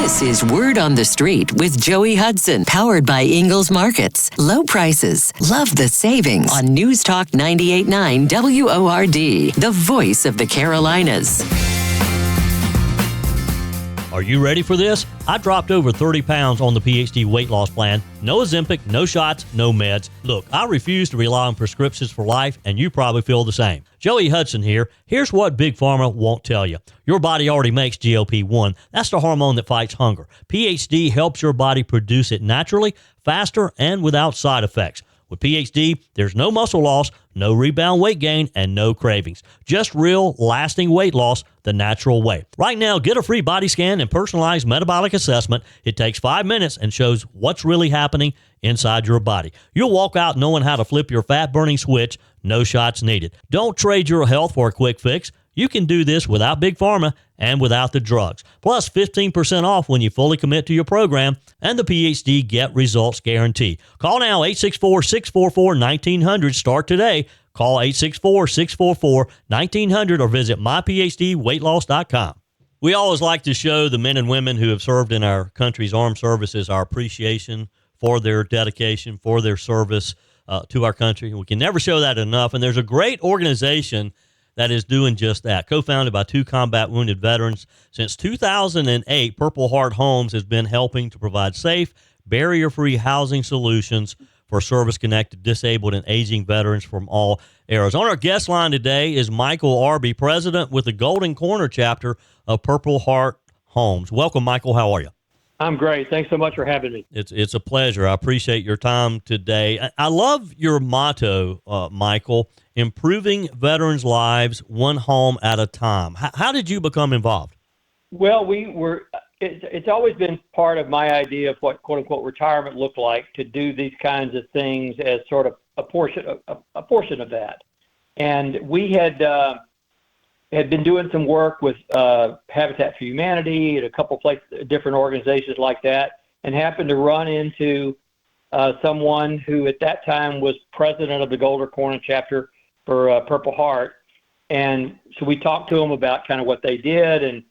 This is Word on the Street with Joey Hudson, powered by Ingalls Markets. Low prices, love the savings on News Talk 98.9 WORD, the voice of the Carolinas. Are you ready for this? I dropped over 30 pounds on the PhD weight loss plan. No Ozempic, no shots, no meds. Look, I refuse to rely on prescriptions for life, and you probably feel the same. Joey Hudson here. Here's what Big Pharma won't tell you. Your body already makes GLP-1. That's the hormone that fights hunger. PhD helps your body produce it naturally, faster, and without side effects. With PhD, there's no muscle loss, no rebound weight gain, and no cravings. Just real, lasting weight loss the natural way. Right now, get a free body scan and personalized metabolic assessment. It takes 5 minutes and shows what's really happening inside your body. You'll walk out knowing how to flip your fat-burning switch. No shots needed. Don't trade your health for a quick fix. You can do this without Big Pharma and without the drugs. Plus 15% off when you fully commit to your program and the PhD Get Results Guarantee. Call now 864-644-1900. Start today. Call 864-644-1900 or visit myphdweightloss.com. We always like to show the men and women who have served in our country's armed services our appreciation for their dedication, for their service to our country. We can never show that enough. And there's a great organization that is doing just that. Co-founded by 2 combat wounded veterans. Since 2008, Purple Heart Homes has been helping to provide safe, barrier-free housing solutions for service-connected, disabled, and aging veterans from all eras. On our guest line today is Michael Arby, president with the Golden Corner chapter of Purple Heart Homes. Welcome, Michael. How are you? I'm great. Thanks so much for having me. It's a pleasure. I appreciate your time today. I love your motto, Michael, improving veterans' lives one home at a time. How did you become involved? Well, it's always been part of my idea of what quote unquote retirement looked like, to do these kinds of things as sort of a portion of that. And we had been doing some work with Habitat for Humanity and a couple places, different organizations like that, and happened to run into someone who at that time was president of the Golden Corner chapter for Purple Heart. And so we talked to them about kind of what they did, and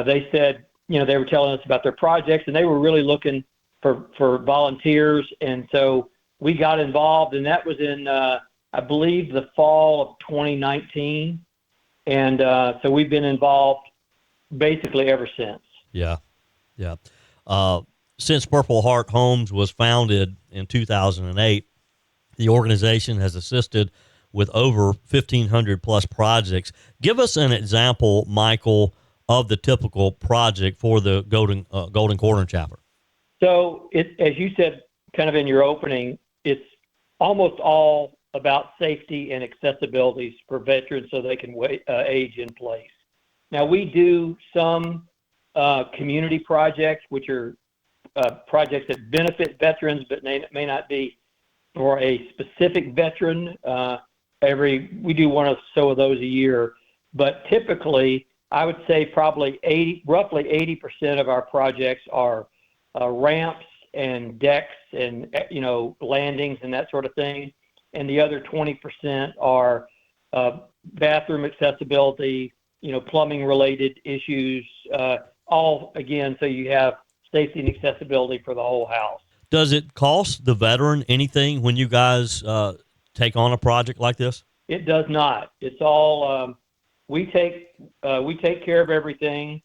they said, they were telling us about their projects, and they were really looking for volunteers. And so we got involved, and that was in, I believe, the fall of 2019. And so we've been involved basically ever since. Yeah. Since Purple Heart Homes was founded in 2008, the organization has assisted with over 1,500 plus projects. Give us an example, Michael, of the typical project for the Golden Corner chapter. So, as you said, kind of in your opening, it's almost all about safety and accessibility for veterans so they can age in place. Now, we do some community projects, which are projects that benefit veterans, but may not be for a specific veteran. We do one or so of those a year, but typically, I would say probably roughly 80% of our projects are ramps and decks and landings and that sort of thing. And the other 20% are bathroom accessibility, plumbing-related issues, all, again, so you have safety and accessibility for the whole house. Does it cost the veteran anything when you guys take on a project like this? It does not. It's all we take care of everything,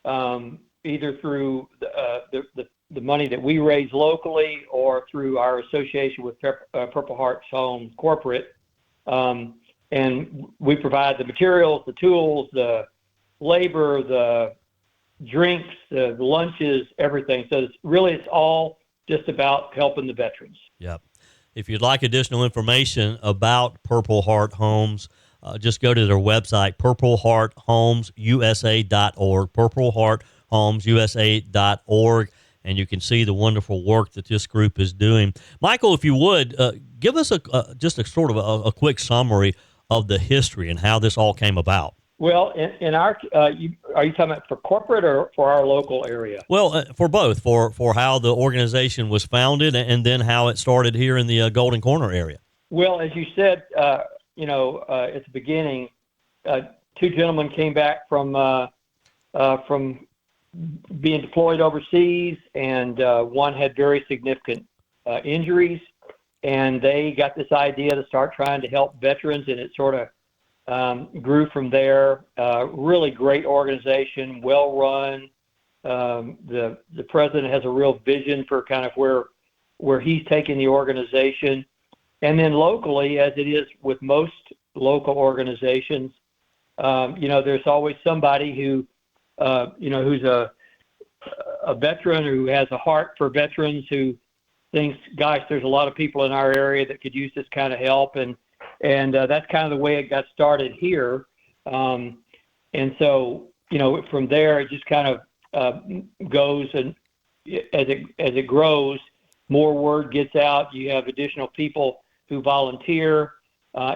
either through the money that we raise locally or through our association with Purple Heart Homes Corporate. And we provide the materials, the tools, the labor, the drinks, the lunches, everything. So it's all just about helping the veterans. Yep. If you'd like additional information about Purple Heart Homes, just go to their website, purplehearthomesusa.org, purplehearthomesusa.org, and you can see the wonderful work that this group is doing. Michael, if you would, give us just a sort of a quick summary of the history and how this all came about. Well, in our, are you talking about for corporate or for our local area? Well, for both, for how the organization was founded and then how it started here in the Golden Corner area. Well, as you said, at the beginning, two gentlemen came back from being deployed overseas, and one had very significant injuries, and they got this idea to start trying to help veterans, and it sort of grew from there. Really great organization, well run. The president has a real vision for kind of where he's taking the organization. And then locally, as it is with most local organizations, there's always somebody who, who's a veteran, who has a heart for veterans, who thinks, gosh, there's a lot of people in our area that could use this kind of help. And that's kind of the way it got started here. And so, from there, it just kind of goes, and as it grows, more word gets out. You have additional people who volunteer.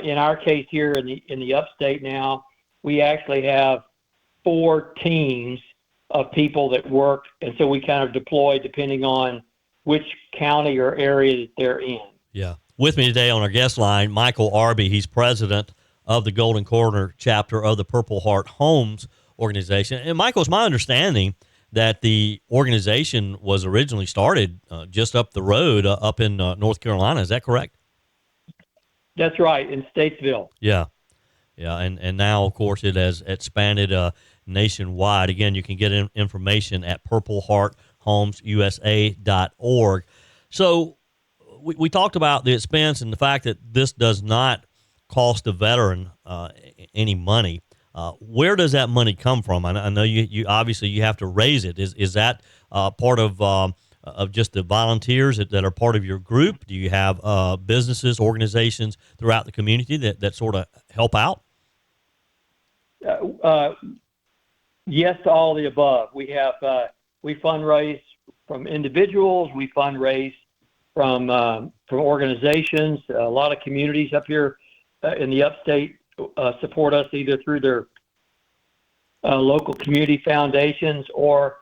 In our case here in the upstate now, we actually have 4 teams of people that work, and so we kind of deploy depending on which county or area that they're in. Yeah. With me today on our guest line, Michael Arby. He's president of the Golden Corner chapter of the Purple Heart Homes organization. And Michael, it's my understanding that the organization was originally started just up the road up in North Carolina. Is that correct? That's right, in Statesville. Yeah. Yeah, and now, of course, it has expanded nationwide. Again, you can get information at purplehearthomesusa.org. So we talked about the expense and the fact that this does not cost a veteran any money. Where does that money come from? I know you obviously you have to raise it. Is that part of just the volunteers that are part of your group? Do you have businesses, organizations throughout the community that sort of help out? Yes to all the above. We have we fundraise from individuals. We fundraise from organizations. A lot of communities up here in the upstate support us either through their local community foundations or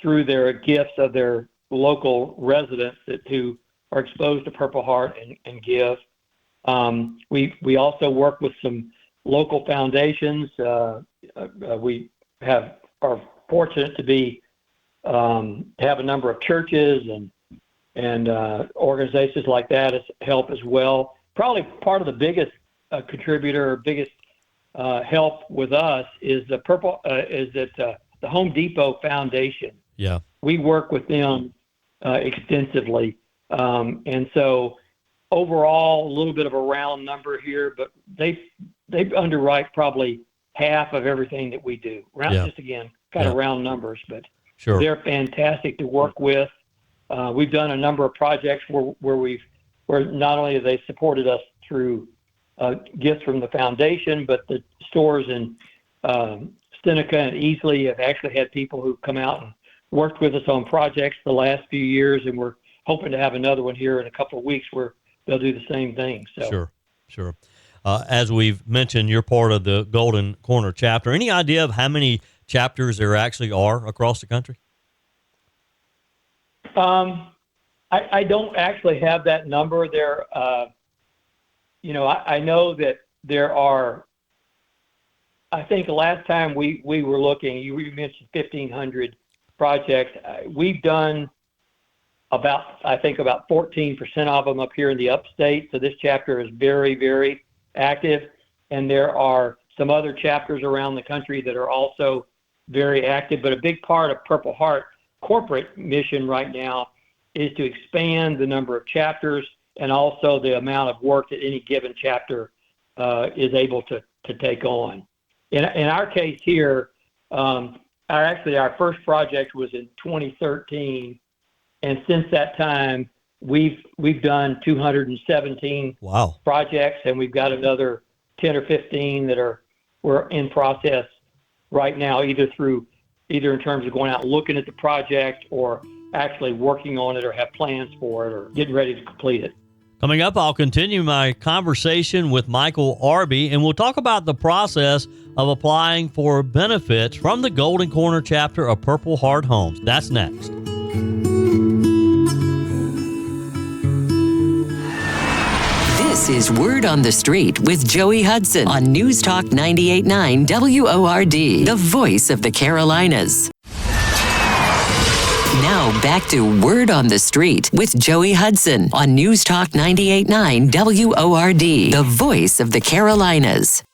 through their gifts of their local residents who are exposed to Purple Heart and give. We also work with some local foundations. We are fortunate to have a number of churches and organizations like that help as well. Probably part of the biggest contributor, biggest help with us is the Home Depot Foundation. Yeah, we work with them extensively, and so overall, a little bit of a round number here, but they underwrite probably half of everything that we do. Just again, kind of round numbers, but sure. They're fantastic to work with. We've done a number of projects where not only have they supported us through gifts from the foundation, but the stores in Seneca and Easley have actually had people who come out and worked with us on projects the last few years, and we're hoping to have another one here in a couple of weeks where they'll do the same thing. So. Sure. As we've mentioned, you're part of the Golden Corner chapter. Any idea of how many chapters there actually are across the country? I don't actually have that number there. I know that there are, I think the last time we were looking, you mentioned 1,500 projects. We've done about 14% of them up here in the upstate. So this chapter is very, very active. And there are some other chapters around the country that are also very active. But a big part of Purple Heart corporate mission right now is to expand the number of chapters and also the amount of work that any given chapter is able to take on. In our case here, our first project was in 2013, and since that time, we've done 217 projects, and we've got another 10 or 15 that we're in process right now, either in terms of going out and looking at the project or actually working on it or have plans for it or getting ready to complete it. Coming up, I'll continue my conversation with Michael Arby, and we'll talk about the process of applying for benefits from the Golden Corner chapter of Purple Heart Homes. That's next. This is Word on the Street with Joey Hudson on News Talk 98.9 WORD, the voice of the Carolinas. Now back to Word on the Street with Joey Hudson on News Talk 98.9 WORD, the voice of the Carolinas.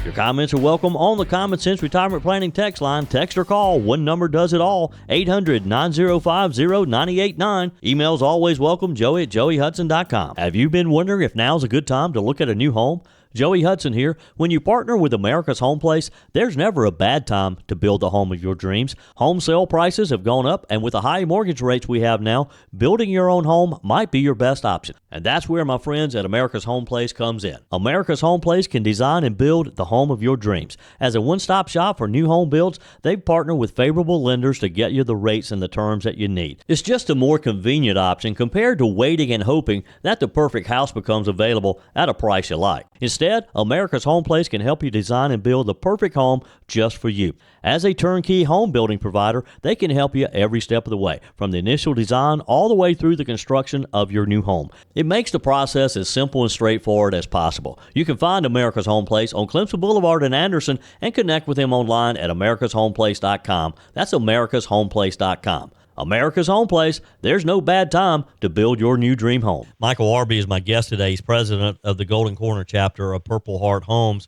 Your comments are welcome on the Common Sense Retirement Planning text line. Text or call. One number does it all. 800-905-0989. Emails always welcome. Joey at joeyhudson.com. Have you been wondering if now's a good time to look at a new home? Joey Hudson here. When you partner with America's Home Place, there's never a bad time to build the home of your dreams. Home sale prices have gone up, and with the high mortgage rates we have now, building your own home might be your best option. And that's where my friends at America's Home Place comes in. America's Home Place can design and build the home of your dreams. As a one-stop shop for new home builds, they partner with favorable lenders to get you the rates and the terms that you need. It's just a more convenient option compared to waiting and hoping that the perfect house becomes available at a price you like. Instead, America's Home Place can help you design and build the perfect home just for you. As a turnkey home building provider, they can help you every step of the way, from the initial design all the way through the construction of your new home. It makes the process as simple and straightforward as possible. You can find America's Home Place on Clemson Boulevard in Anderson and connect with them online at americashomeplace.com. That's americashomeplace.com. America's Home Place, there's no bad time to build your new dream home. Michael Arby is my guest today. He's president of the Golden Corner chapter of Purple Heart Homes.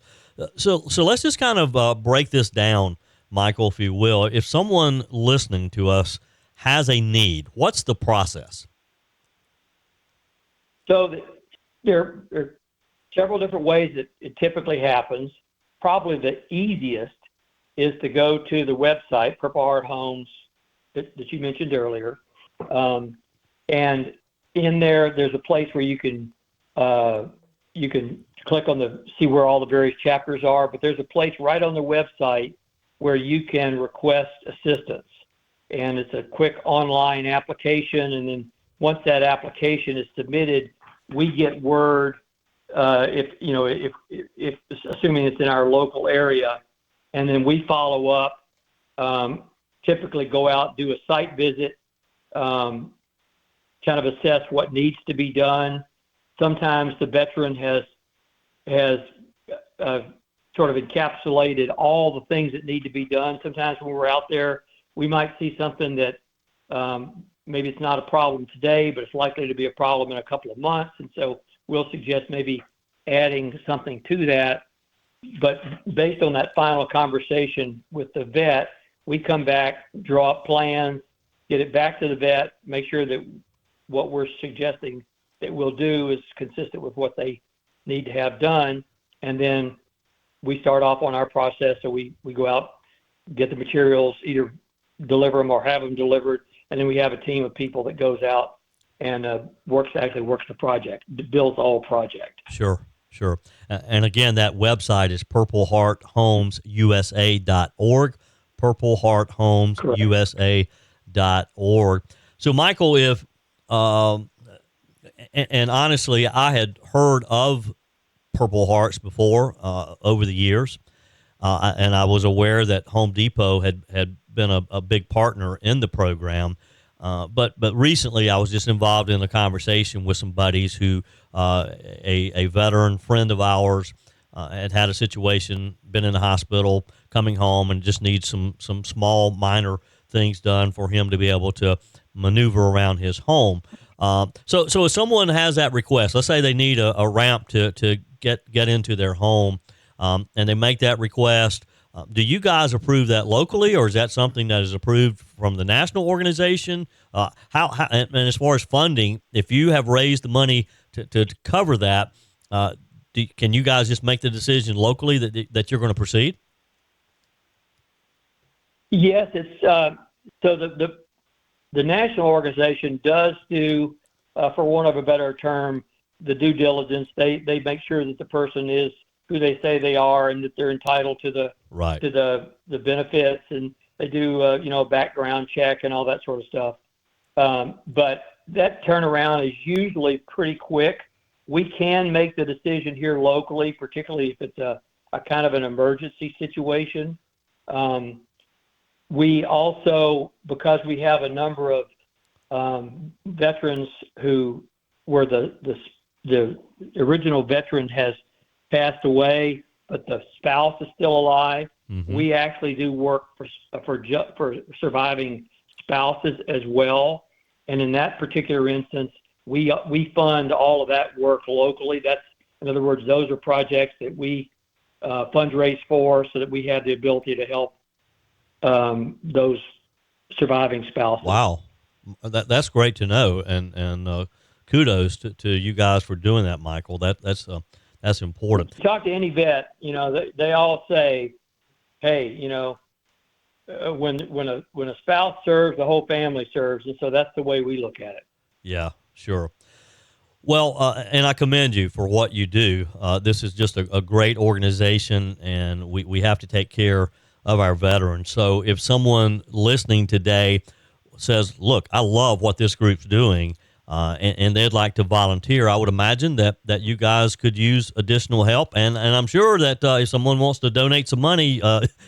So let's just kind of break this down, Michael, if you will. If someone listening to us has a need, what's the process? So there are several different ways that it typically happens. Probably the easiest is to go to the website, Purple Heart Homes, that you mentioned earlier. And in there's a place where you can click on see where all the various chapters are, but there's a place right on the website where you can request assistance. And it's a quick online application. And then once that application is submitted, we get word, if assuming it's in our local area, and then we follow up, typically go out, do a site visit, kind of assess what needs to be done. Sometimes the veteran has sort of encapsulated all the things that need to be done. Sometimes when we're out there, we might see something that maybe it's not a problem today, but it's likely to be a problem in a couple of months. And so we'll suggest maybe adding something to that. But based on that final conversation with the vet, we come back, draw up plans, get it back to the vet, make sure that what we're suggesting that we'll do is consistent with what they need to have done. And then we start off on our process. So we go out, get the materials, either deliver them or have them delivered. And then we have a team of people that goes out and works the project, builds the whole project. Sure. And again, that website is purplehearthomesusa.org. purplehearthomesusa.org. So, Michael, if and honestly, I had heard of Purple Hearts before over the years, and I was aware that Home Depot had been a big partner in the program. But recently, I was just involved in a conversation with some buddies who a veteran friend of ours had a situation, been in the hospital, coming home, and just needs some small minor things done for him to be able to maneuver around his home. So if someone has that request, let's say they need a ramp to get into their home, and they make that request, do you guys approve that locally, or is that something that is approved from the national organization? And as far as funding, if you have raised the money to cover that, can you guys just make the decision locally that you're going to proceed? Yes, it's so the national organization does do, for want of a better term, the due diligence. They make sure that the person is who they say they are and that they're entitled to the benefits, and they do a background check and all that sort of stuff. But that turnaround is usually pretty quick. We can make the decision here locally, particularly if it's a kind of an emergency situation. We also, because we have a number of veterans who were the original veteran has passed away, but the spouse is still alive. we actually do work for surviving spouses as well. And in that particular instance, we fund all of that work locally. In other words, those are projects that we fundraise for so that we have the ability to help those surviving spouses. Wow. That's great to know. And kudos to you guys for doing that, Michael. That's important. Talk to any vet, they all say, hey, when a spouse serves, the whole family serves. And so that's the way we look at it. Yeah, sure. Well, and I commend you for what you do. This is just a great organization, and we have to take care of our veterans. So if someone listening today says, look, I love what this group's doing, and they'd like to volunteer, I would imagine that you guys could use additional help. And I'm sure that if someone wants to donate some money,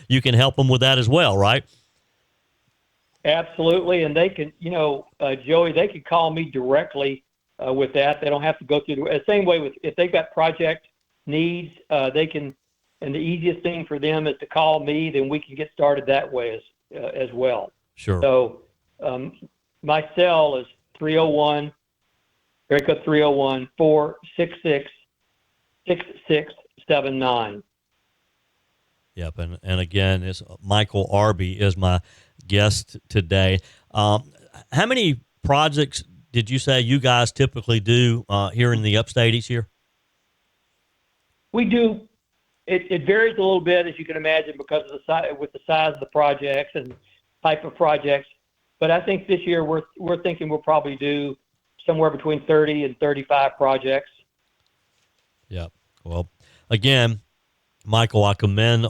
you can help them with that as well, right? Absolutely. And they can, Joey, they can call me directly with that. They don't have to go through the same way if they've got project needs, they can, and the easiest thing for them is to call me, then we can get started that way as well. Sure. So my cell is 301-466-6679. Yep. And again, it's Michael Arby is my guest today. How many projects did you say you guys typically do here in the upstate each year? We do. It varies a little bit, as you can imagine, because of the size of the projects and type of projects. But I think this year we're thinking we'll probably do somewhere between 30 and 35 projects. Yeah. Well, again, Michael, I commend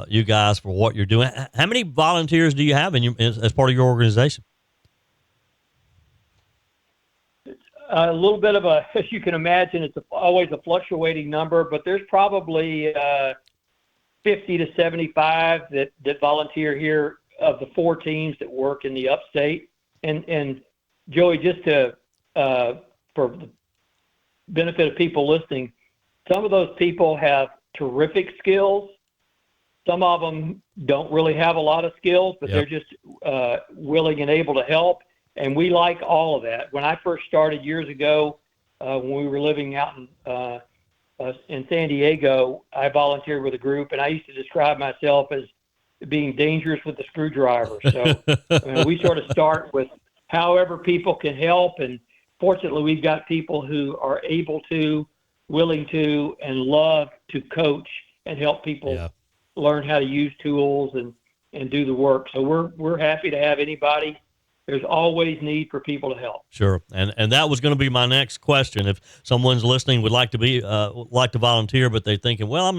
you guys for what you're doing. How many volunteers do you have as part of your organization? A little bit of as you can imagine, it's always a fluctuating number, but there's probably 50 to 75 that volunteer here of the 4 teams that work in the upstate. And Joey, just for the benefit of people listening, some of those people have terrific skills. Some of them don't really have a lot of skills, but They're just willing and able to help. And we like all of that. When I first started years ago, when we were living out in San Diego, I volunteered with a group, and I used to describe myself as being dangerous with the screwdriver. So we sort of start with however people can help. And fortunately, we've got people who are able to, willing to, and love to coach and help people learn how to use tools and do the work. So we're happy to have anybody. There's always need for people to help. Sure, and that was going to be my next question. If someone's listening would like to volunteer, but they're thinking, well, I'm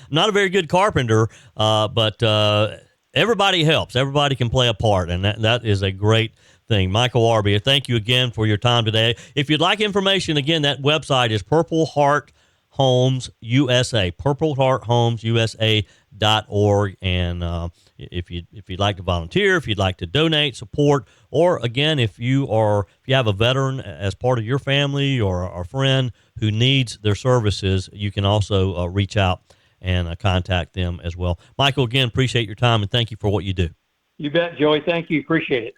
not a very good carpenter, but everybody helps. Everybody can play a part, and that is a great thing. Michael Arby, thank you again for your time today. If you'd like information, again, that website is Purple Heart Homes USA, purplehearthomesusa.org. And if you'd like to volunteer, if you'd like to donate, support, or again, if you have a veteran as part of your family or a friend who needs their services, you can also reach out and contact them as well. Michael, again, appreciate your time and thank you for what you do. You bet, Joey. Thank you. Appreciate it.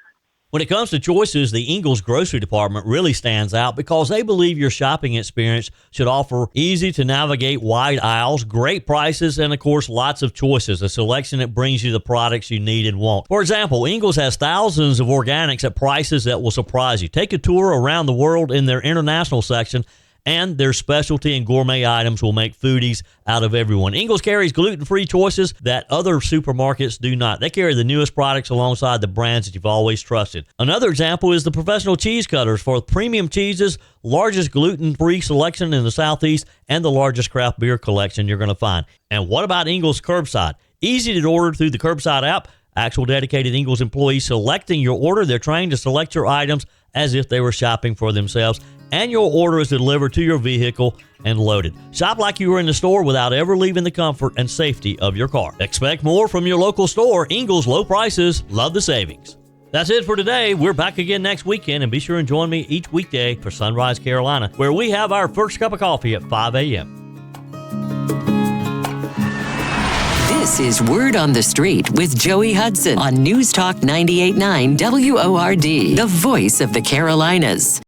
When it comes to choices, the Ingalls Grocery Department really stands out because they believe your shopping experience should offer easy-to-navigate wide aisles, great prices, and, of course, lots of choices, a selection that brings you the products you need and want. For example, Ingalls has thousands of organics at prices that will surprise you. Take a tour around the world in their international section, and their specialty and gourmet items will make foodies out of everyone. Ingalls carries gluten-free choices that other supermarkets do not. They carry the newest products alongside the brands that you've always trusted. Another example is the professional cheese cutters for premium cheeses, largest gluten-free selection in the Southeast, and the largest craft beer collection you're going to find. And what about Ingalls Curbside? Easy to order through the Curbside app. Actual dedicated Ingalls employees selecting your order. They're trained to select your items as if they were shopping for themselves. And your order is delivered to your vehicle and loaded. Shop like you were in the store without ever leaving the comfort and safety of your car. Expect more from your local store. Ingalls, low prices, love the savings. That's it for today. We're back again next weekend, and be sure and join me each weekday for Sunrise Carolina, where we have our first cup of coffee at 5 a.m. This is Word on the Street with Joey Hudson on News Talk 98.9 WORD, the voice of the Carolinas.